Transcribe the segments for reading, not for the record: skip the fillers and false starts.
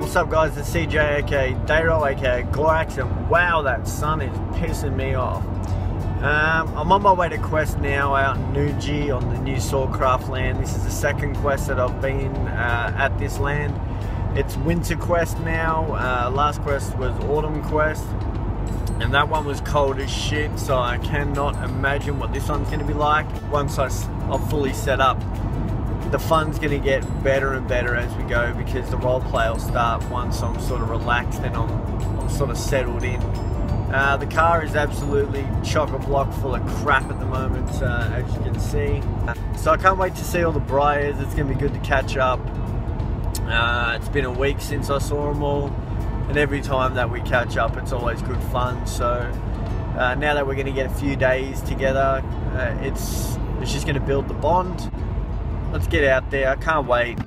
What's up guys, it's CJ aka Dayro aka Glorax, and wow, that sun is pissing me off. I'm on my way to quest now out in Nuji on the new Swordcraft land. This is the second quest that I've been at this land. It's winter quest now. Last quest was autumn quest, and that one was cold as shit, so I cannot imagine what this one's going to be like once I'm fully set up. The fun's going to get better and better as we go, because the roleplay will start once I'm sort of relaxed and I'm sort of settled in. The car is absolutely chock-a-block full of crap at the moment, as you can see. So I can't wait to see all the briars. It's going to be good to catch up. It's been a week since I saw them all, and every time that we catch up it's always good fun. So now that we're going to get a few days together, it's just going to build the bond. Let's get out there, I can't wait.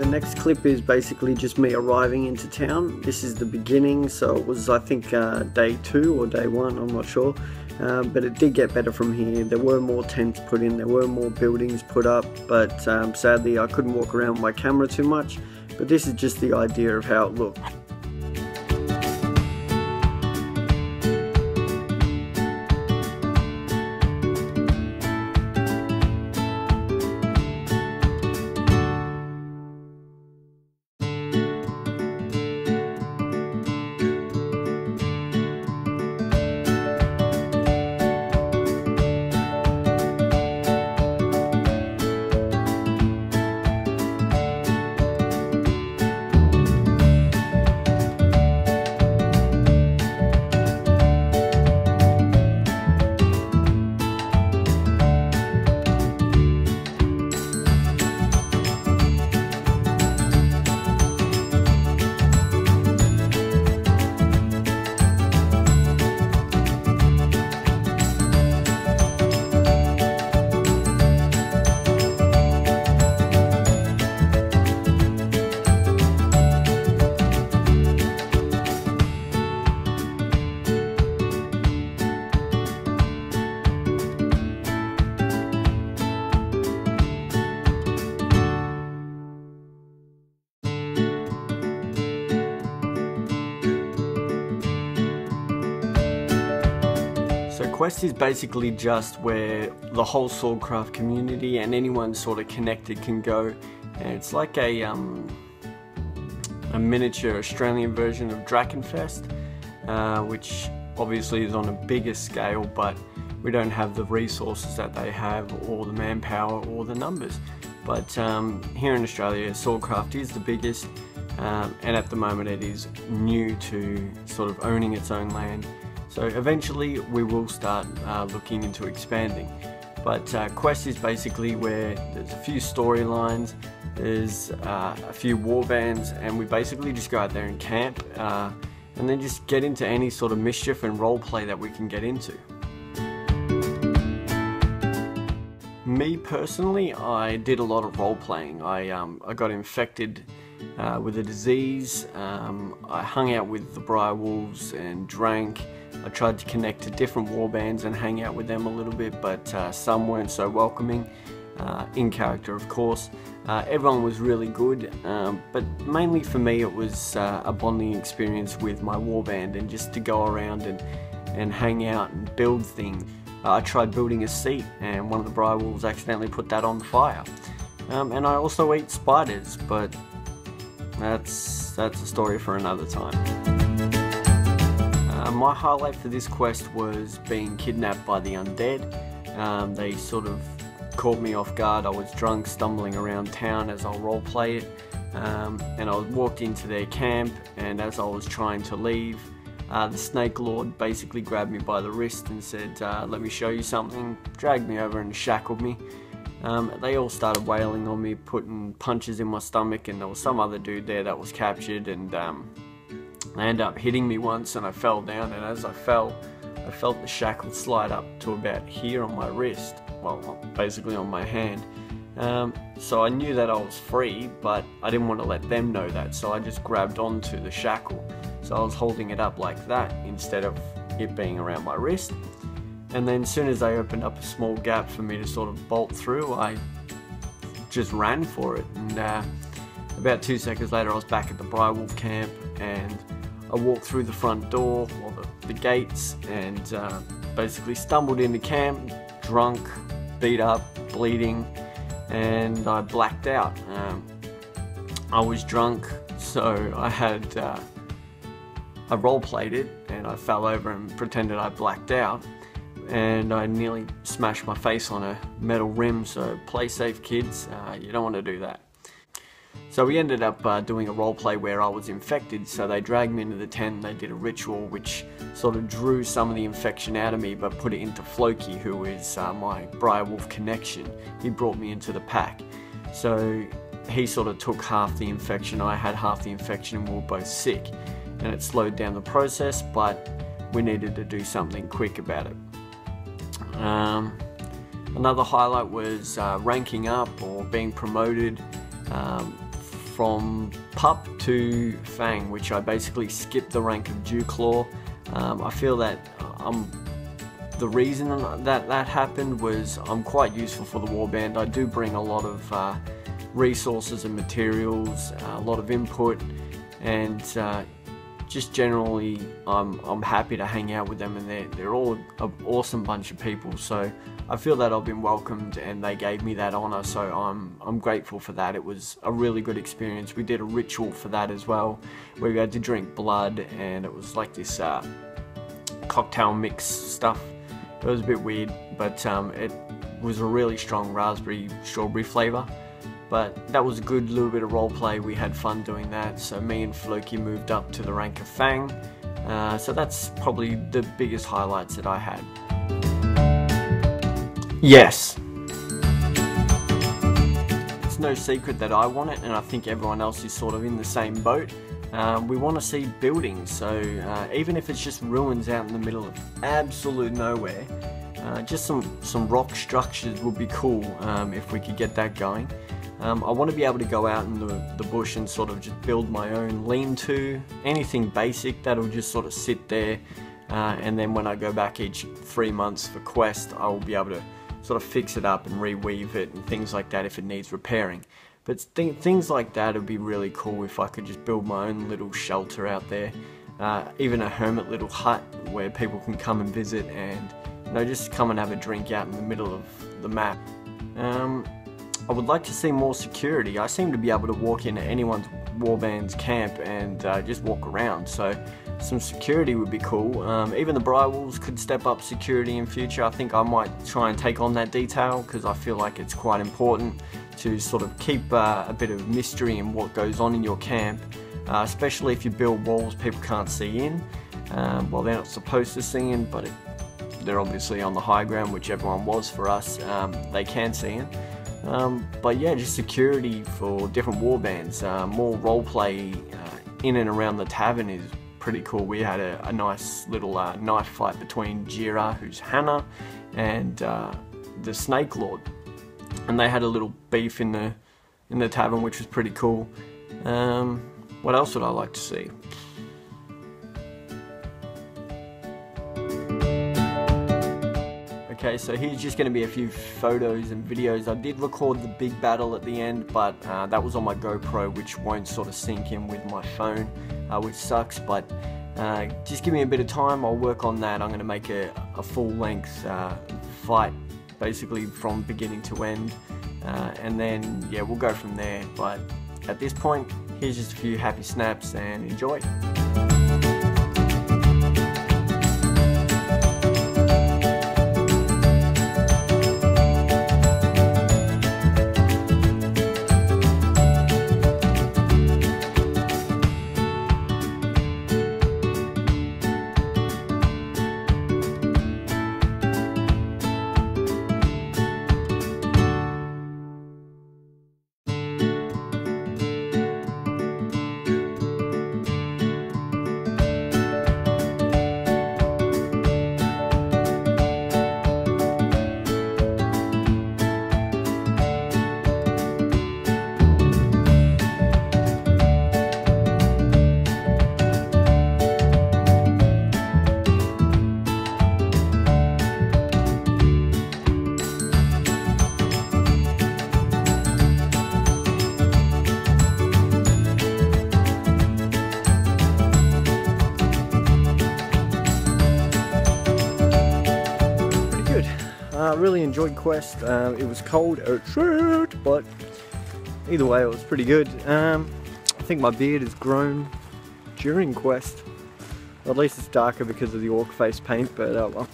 Next clip is basically just me arriving into town. This is the beginning, so it was, I think, day 2 or day 1, I'm not sure, but it did get better from here. There were more tents put in, there were more buildings put up, but sadly I couldn't walk around with my camera too much, but this is just the idea of how it looked. So quest is basically just where the whole Swordcraft community and anyone sort of connected can go, and it's like a miniature Australian version of Drakenfest, which obviously is on a bigger scale, but we don't have the resources that they have, or the manpower, or the numbers. But here in Australia, Swordcraft is the biggest, and at the moment it is new to sort of owning its own land. So eventually we will start looking into expanding. But quest is basically where there's a few storylines, there's a few warbands, and we basically just go out there and camp, and then just get into any sort of mischief and roleplay that we can get into. Me personally, I did a lot of role-playing. I got infected with a disease. I hung out with the Briar Wolves and drank. I tried to connect to different warbands and hang out with them a little bit, but some weren't so welcoming, in character of course. Everyone was really good, but mainly for me it was a bonding experience with my warband, and just to go around and hang out and build things. I tried building a seat, and one of the Briar Wolves accidentally put that on fire. And I also eat spiders, but that's a story for another time. My highlight for this quest was being kidnapped by the undead. They sort of caught me off guard. I was drunk, stumbling around town as I'll roleplay it, and I walked into their camp, and as I was trying to leave, the Snake Lord basically grabbed me by the wrist and said, let me show you something, dragged me over and shackled me. They all started wailing on me, putting punches in my stomach, and there was some other dude there that was captured, and they ended up hitting me once, and I fell down, and as I fell, I felt the shackle slide up to about here on my wrist, well, basically on my hand. So I knew that I was free, but I didn't want to let them know that, so I just grabbed onto the shackle. So I was holding it up like that instead of it being around my wrist. And then as soon as they opened up a small gap for me to sort of bolt through, I just ran for it. And about 2 seconds later I was back at the Briarwolf camp, and I walked through the front door, or the gates, and basically stumbled into camp, drunk, beat up, bleeding, and I blacked out. I was drunk, so I role played it, and I fell over and pretended I blacked out, and I nearly smashed my face on a metal rim. So play safe, kids, you don't want to do that. So we ended up doing a role play where I was infected, so they dragged me into the tent and they did a ritual which sort of drew some of the infection out of me but put it into Floki, who is my Briarwolf connection. He brought me into the pack. So he sort of took half the infection, I had half the infection, and we were both sick. And it slowed down the process, but we needed to do something quick about it. Another highlight was ranking up or being promoted from Pup to Fang, which I basically skipped the rank of Dewclaw. I feel that the reason that happened was I'm quite useful for the warband. I do bring a lot of resources and materials, a lot of input, and just generally I'm happy to hang out with them, and they're all an awesome bunch of people. So I feel that I've been welcomed and they gave me that honour, so I'm grateful for that. It was a really good experience. We did a ritual for that as well, where we had to drink blood, and it was like this cocktail mix stuff. It was a bit weird, but it was a really strong raspberry strawberry flavour. But that was a good little bit of role play. We had fun doing that. So me and Floki moved up to the rank of Fang. So that's probably the biggest highlights that I had. Yes. It's no secret that I want it, and I think everyone else is sort of in the same boat. We want to see buildings, so even if it's just ruins out in the middle of absolute nowhere, just some rock structures would be cool if we could get that going. I want to be able to go out in the bush and sort of just build my own lean-to, anything basic that'll just sort of sit there, and then when I go back each 3 months for quest, I will be able to sort of fix it up and reweave it and things like that if it needs repairing. But things like that would be really cool if I could just build my own little shelter out there, even a hermit little hut where people can come and visit and, you know, just come and have a drink out in the middle of the map. I would like to see more security. I seem to be able to walk into anyone's warband's camp and just walk around, so some security would be cool. Even the Briarwolves could step up security in future. I think I might try and take on that detail, because I feel like it's quite important to sort of keep a bit of mystery in what goes on in your camp, especially if you build walls people can't see in. Well, they're not supposed to see in, but they're obviously on the high ground, which everyone was for us. They can see in. But yeah, just security for different warbands, more roleplay in and around the tavern is pretty cool. We had a nice little knife fight between Jira, who's Hannah, and the Snake Lord, and they had a little beef in the tavern, which was pretty cool. What else would I like to see? Okay, so here's just going to be a few photos and videos. I did record the big battle at the end, but that was on my GoPro, which won't sort of sync in with my phone, which sucks, but just give me a bit of time, I'll work on that. I'm going to make a full-length fight, basically from beginning to end, and then, yeah, we'll go from there. But at this point, here's just a few happy snaps, and enjoy. really enjoyed quest. It was cold as shit, but either way it was pretty good. I think my beard has grown during quest. Or at least it's darker because of the orc face paint, but oh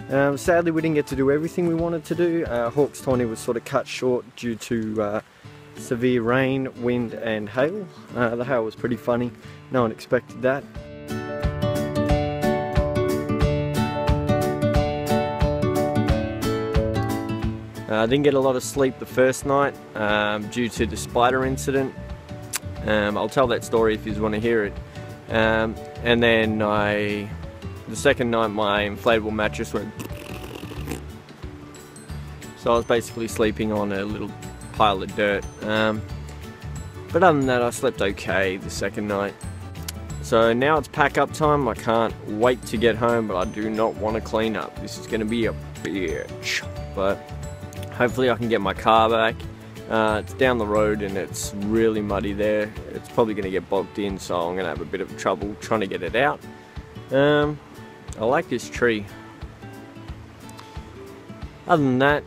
well. Sadly we didn't get to do everything we wanted to do. Hawk's tourney was sort of cut short due to severe rain, wind and hail. The hail was pretty funny, no one expected that. I didn't get a lot of sleep the first night due to the spider incident. I'll tell that story if you want to hear it. And then the second night my inflatable mattress went. So I was basically sleeping on a little pile of dirt. But other than that, I slept okay the second night. So now it's pack up time. I can't wait to get home, but I do not want to clean up. This is going to be a bitch. But hopefully I can get my car back. It's down the road and it's really muddy there. It's probably going to get bogged in, so I'm going to have a bit of trouble trying to get it out. I like this tree. Other than that,